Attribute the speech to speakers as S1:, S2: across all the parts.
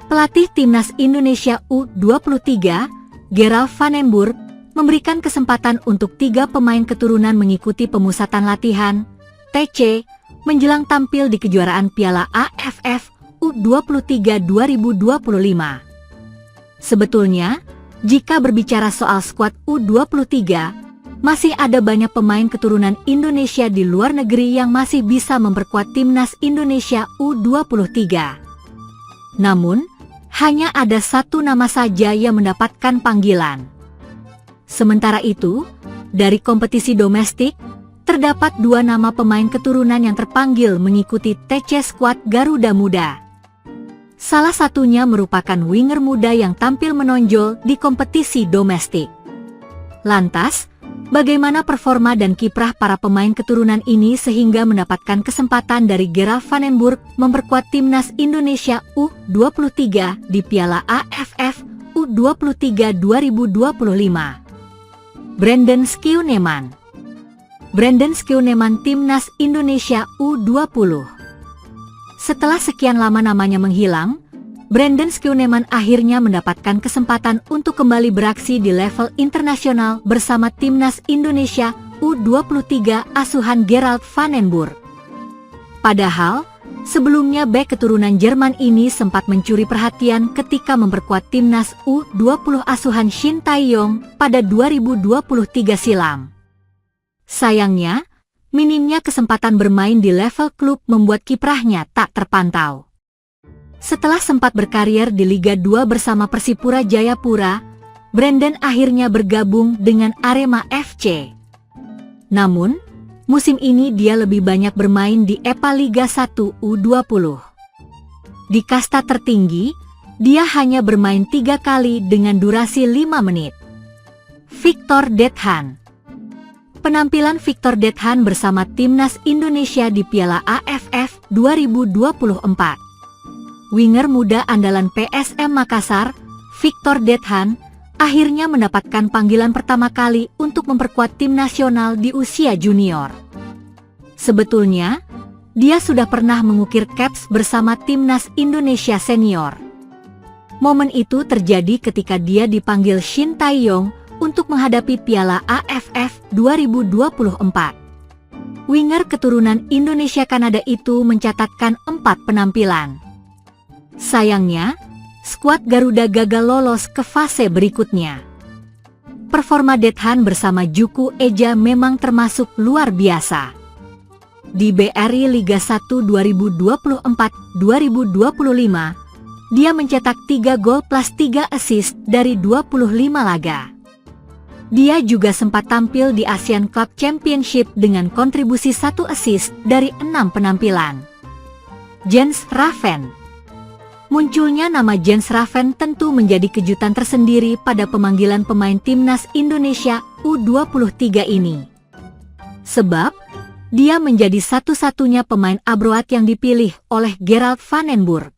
S1: Pelatih Timnas Indonesia U23, Gerald van den Burg, memberikan kesempatan untuk 3 pemain keturunan mengikuti pemusatan latihan (TC) menjelang tampil di kejuaraan Piala AFF U23 2025. Sebetulnya, jika berbicara soal skuad U23, masih ada banyak pemain keturunan Indonesia di luar negeri yang masih bisa memperkuat Timnas Indonesia U23. Namun, hanya ada 1 nama saja yang mendapatkan panggilan. Sementara itu, dari kompetisi domestik, terdapat 2 nama pemain keturunan yang terpanggil mengikuti TC skuad Garuda Muda. Salah satunya merupakan winger muda yang tampil menonjol di kompetisi domestik. Lantas, bagaimana performa dan kiprah para pemain keturunan ini sehingga mendapatkan kesempatan dari Gerald van den Burg memperkuat Timnas Indonesia U23 di Piala AFF U23 2025? Brandon Scheuneman. Brandon Scheuneman Timnas Indonesia U20. Setelah sekian lama namanya menghilang, Brandon Scheuneman akhirnya mendapatkan kesempatan untuk kembali beraksi di level internasional bersama Timnas Indonesia U23 asuhan Gerald van den Burg. Padahal, sebelumnya bek keturunan Jerman ini sempat mencuri perhatian ketika memperkuat Timnas U20 asuhan Shin Tae-yong pada 2023 silam. Sayangnya, minimnya kesempatan bermain di level klub membuat kiprahnya tak terpantau. Setelah sempat berkarir di Liga 2 bersama Persipura Jayapura, Brandon akhirnya bergabung dengan Arema FC. Namun, musim ini dia lebih banyak bermain di EPA Liga 1 U20. Di kasta tertinggi, dia hanya bermain 3 kali dengan durasi 5 menit. Victor Dethan. Penampilan Victor Dethan bersama Timnas Indonesia di Piala AFF 2024. Winger muda andalan PSM Makassar, Victor Dethan, akhirnya mendapatkan panggilan pertama kali untuk memperkuat tim nasional di usia junior. Sebetulnya, dia sudah pernah mengukir caps bersama Timnas Indonesia senior. Momen itu terjadi ketika dia dipanggil Shin Tae-yong untuk menghadapi Piala AFF 2024. Winger keturunan Indonesia-Kanada itu mencatatkan 4 penampilan. Sayangnya, skuad Garuda gagal lolos ke fase berikutnya. Performa Dethan bersama Juku Eja memang termasuk luar biasa. Di BRI Liga 1 2024-2025, dia mencetak 3 gol plus 3 assist dari 25 laga. Dia juga sempat tampil di Asian Club Championship dengan kontribusi 1 assist dari 6 penampilan. Jens Raven. Munculnya nama Jens Raven tentu menjadi kejutan tersendiri pada pemanggilan pemain Timnas Indonesia U23 ini. Sebab, dia menjadi satu-satunya pemain abroad yang dipilih oleh Gerald van den Burg.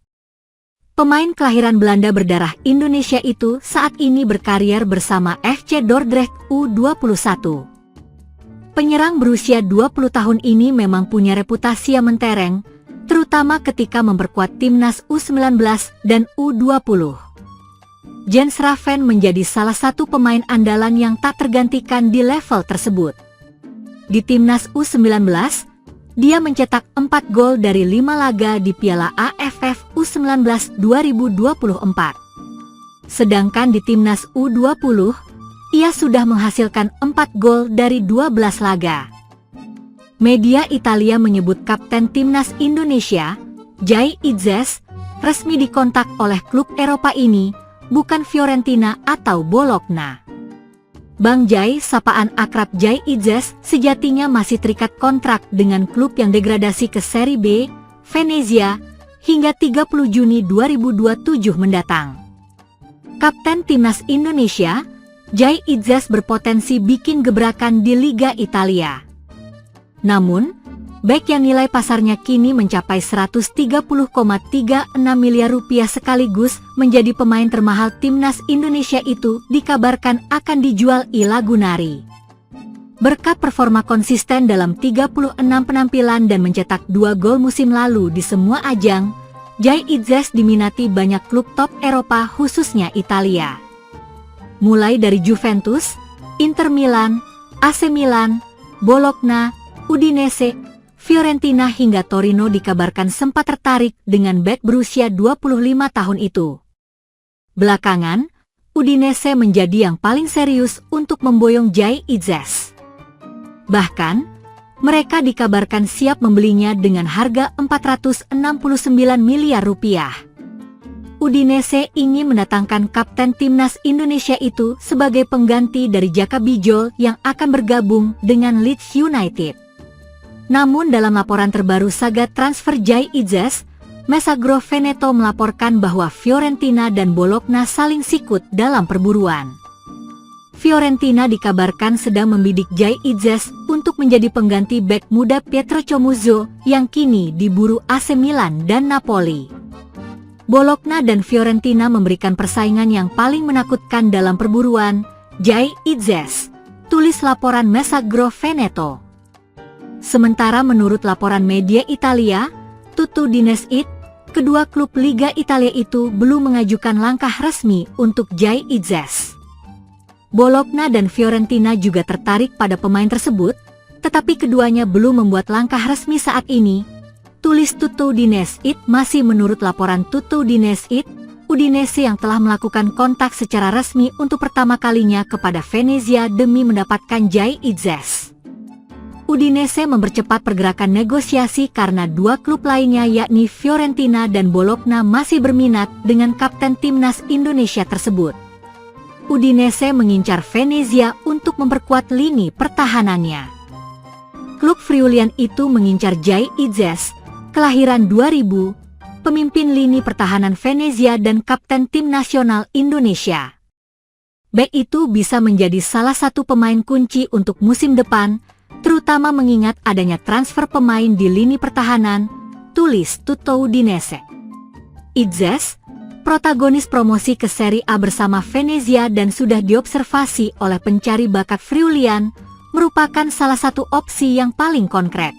S1: Pemain kelahiran Belanda berdarah Indonesia itu saat ini berkarier bersama FC Dordrecht U21. Penyerang berusia 20 tahun ini memang punya reputasi yang mentereng, terutama ketika memperkuat Timnas U19 dan U20. Jens Raven menjadi salah satu pemain andalan yang tak tergantikan di level tersebut. Di Timnas U19, dia mencetak 4 gol dari 5 laga di Piala AFF U19 2024. Sedangkan di Timnas U20, ia sudah menghasilkan 4 gol dari 12 laga. Media Italia menyebut kapten Timnas Indonesia, Jai Itzes, resmi dikontak oleh klub Eropa ini, bukan Fiorentina atau Bologna. Bang Jai, sapaan akrab Jai Itzes, sejatinya masih terikat kontrak dengan klub yang degradasi ke Serie B, Venezia, hingga 30 Juni 2027 mendatang. Kapten Timnas Indonesia, Jai Itzes berpotensi bikin gebrakan di Liga Italia. Namun, bek yang nilai pasarnya kini mencapai 130,36 miliar rupiah sekaligus menjadi pemain termahal Timnas Indonesia itu dikabarkan akan dijual Ila Gunari. Berkat performa konsisten dalam 36 penampilan dan mencetak 2 gol musim lalu di semua ajang, Jai Itzes diminati banyak klub top Eropa khususnya Italia. Mulai dari Juventus, Inter Milan, AC Milan, Bologna, Udinese, Fiorentina hingga Torino dikabarkan sempat tertarik dengan bek berusia 25 tahun itu. Belakangan, Udinese menjadi yang paling serius untuk memboyong Jai Itzes. Bahkan, mereka dikabarkan siap membelinya dengan harga 469 miliar rupiah. Udinese ingin mendatangkan kapten timnas Indonesia itu sebagai pengganti dari Jaka Bijol yang akan bergabung dengan Leeds United. Namun dalam laporan terbaru saga transfer Jai Itzes, Messaggero Veneto melaporkan bahwa Fiorentina dan Bologna saling sikut dalam perburuan. Fiorentina dikabarkan sedang membidik Jai Itzes untuk menjadi pengganti bek muda Pietro Comuzzo yang kini diburu AC Milan dan Napoli. Bologna dan Fiorentina memberikan persaingan yang paling menakutkan dalam perburuan Jai Itzes, tulis laporan Messaggero Veneto. Sementara menurut laporan media Italia, Tuttoinese, kedua klub Liga Italia itu belum mengajukan langkah resmi untuk Jai Itzes. Bologna dan Fiorentina juga tertarik pada pemain tersebut, tetapi keduanya belum membuat langkah resmi saat ini, tulis Tuttoinese. Masih menurut laporan Tuttoinese, Udinese yang telah melakukan kontak secara resmi untuk pertama kalinya kepada Venezia demi mendapatkan Jai Itzes. Udinese mempercepat pergerakan negosiasi karena dua klub lainnya yakni Fiorentina dan Bologna masih berminat dengan kapten timnas Indonesia tersebut. Udinese mengincar Venezia untuk memperkuat lini pertahanannya. Klub Friulian itu mengincar Jai Itzes, kelahiran 2000, pemimpin lini pertahanan Venezia dan kapten tim nasional Indonesia. Bek itu bisa menjadi salah satu pemain kunci untuk musim depan, terutama mengingat adanya transfer pemain di lini pertahanan, tulis Tuttoinese. Itzes, protagonis promosi ke Serie A bersama Venezia dan sudah diobservasi oleh pencari bakat Friulian, merupakan salah satu opsi yang paling konkret.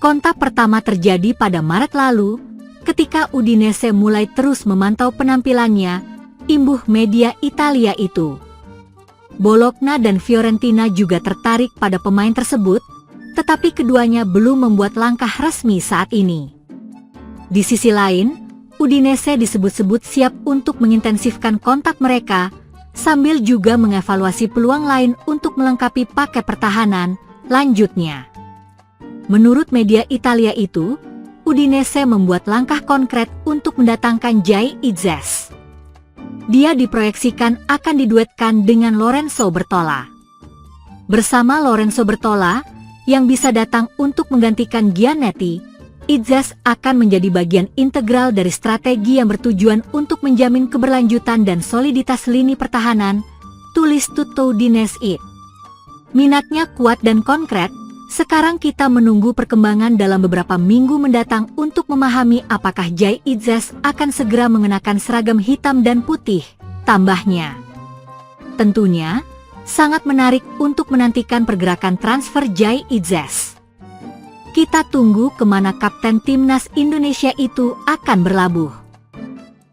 S1: Kontak pertama terjadi pada Maret lalu, ketika Udinese mulai terus memantau penampilannya, imbuh media Italia itu. Bologna dan Fiorentina juga tertarik pada pemain tersebut, tetapi keduanya belum membuat langkah resmi saat ini. Di sisi lain, Udinese disebut-sebut siap untuk mengintensifkan kontak mereka, sambil juga mengevaluasi peluang lain untuk melengkapi paket pertahanan, lanjutnya. Menurut media Italia itu, Udinese membuat langkah konkret untuk mendatangkan Jai Itzes. Dia diproyeksikan akan diduetkan dengan Lorenzo Bertola. Bersama Lorenzo Bertola, yang bisa datang untuk menggantikan Giannetti, Itzes akan menjadi bagian integral dari strategi yang bertujuan untuk menjamin keberlanjutan dan soliditas lini pertahanan, tulis Tuttoinese. Minatnya kuat dan konkret, sekarang kita menunggu perkembangan dalam beberapa minggu mendatang untuk memahami apakah Jai Itzes akan segera mengenakan seragam hitam dan putih, tambahnya. Tentunya, sangat menarik untuk menantikan pergerakan transfer Jai Itzes. Kita tunggu kemana kapten timnas Indonesia itu akan berlabuh.